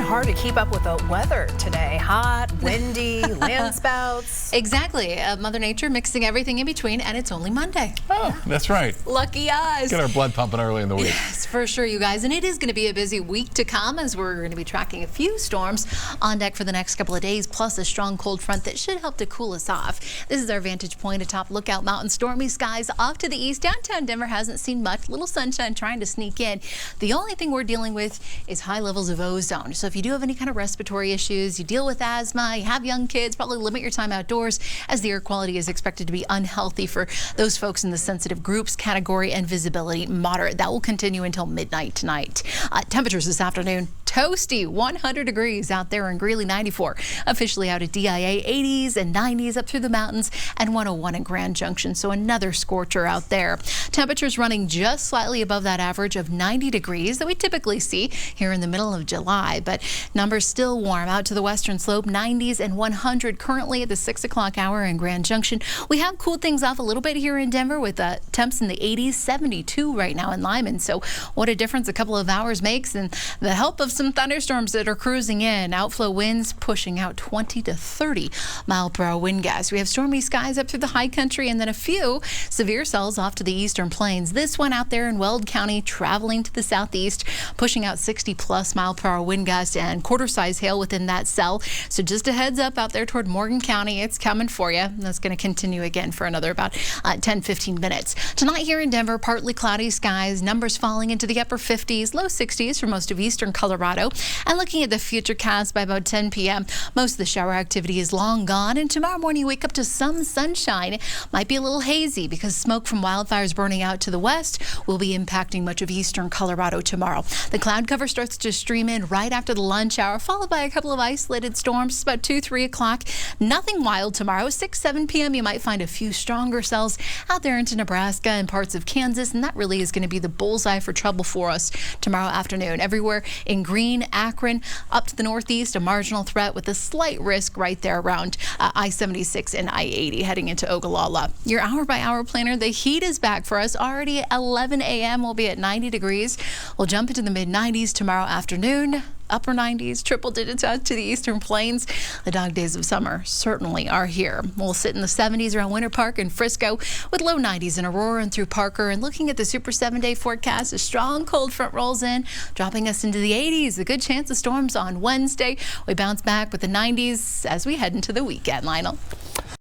hard to keep up with the weather today. Hot, windy, landspouts. Exactly. Mother Nature mixing everything in between, and it's only Monday. Oh, that's right. Lucky us. Get our blood pumping early in the week. Yes, for sure, you guys. And it is going to be a busy week to come as we're going to be tracking a few storms on deck for the next couple of days, plus a strong cold front that should help to cool us off. This is our vantage point atop Lookout Mountain. Stormy skies off to the east. Downtown Denver hasn't seen much. Little sunshine trying to sneak in. The only thing we're dealing with is high levels of ozone. So if you do have any kind of respiratory issues, you deal with asthma, you have young kids, probably limit your time outdoors as the air quality is expected to be unhealthy for those folks in the sensitive groups category and visibility moderate. That will continue until midnight tonight. Temperatures this afternoon, toasty, 100 degrees out there in Greeley, 94. Officially out at DIA, 80s and 90s up through the mountains, and 101 in Grand Junction. So another scorcher out there. Temperatures running just slightly above that average of 90 degrees that we typically see here in the middle of July, but numbers still warm out to the western slope, 90s and 100 currently at the 6 o'clock hour in Grand Junction. We have cooled things off a little bit here in Denver with temps in the 80s, 72 right now in Lyman. So what a difference a couple of hours makes, and the help of some thunderstorms that are cruising in. Outflow winds pushing out 20 to 30 mile per hour wind gusts. We have stormy skies up through the high country and then a few severe cells off to the eastern plains. This one out there in Weld County traveling to the southeast, pushing out 60 plus mile per hour wind gusts and quarter size hail within that cell. So just a heads up out there toward Morgan County, it's coming for you. That's going to continue again for another about 10-15 minutes. Tonight here in Denver, partly cloudy skies, numbers falling into the upper 50s, low 60s for most of eastern Colorado. And looking at the futurecast by about 10 p.m., most of the shower activity is long gone, and tomorrow morning you wake up to some sunshine. Might be a little hazy because smoke from wildfires burning out to the west will be impacting much of eastern Colorado tomorrow. The cloud cover starts to stream in right after the lunch hour, followed by a couple of isolated storms. It's about 2-3 o'clock. Nothing wild tomorrow. 6-7 p.m. you might find a few stronger cells out there into Nebraska and parts of Kansas, and that really is going to be the bullseye for trouble for us tomorrow afternoon. Everywhere in green, Akron, up to the northeast, a marginal threat with a slight risk right there around I-76 and I-80 heading into Ogallala. Your hour-by-hour planner, the heat is back for us. Already at 11 a.m. we'll be at 90 degrees. We'll jump into the mid-90s tomorrow afternoon. Upper 90s, triple digits out to the eastern plains. The dog days of summer certainly are here. We'll sit in the 70s around Winter Park and Frisco with low 90s in Aurora and through Parker. And looking at the super 7-day forecast, a strong cold front rolls in, dropping us into the 80s. A good chance of storms on Wednesday. We bounce back with the 90s as we head into the weekend, Lionel.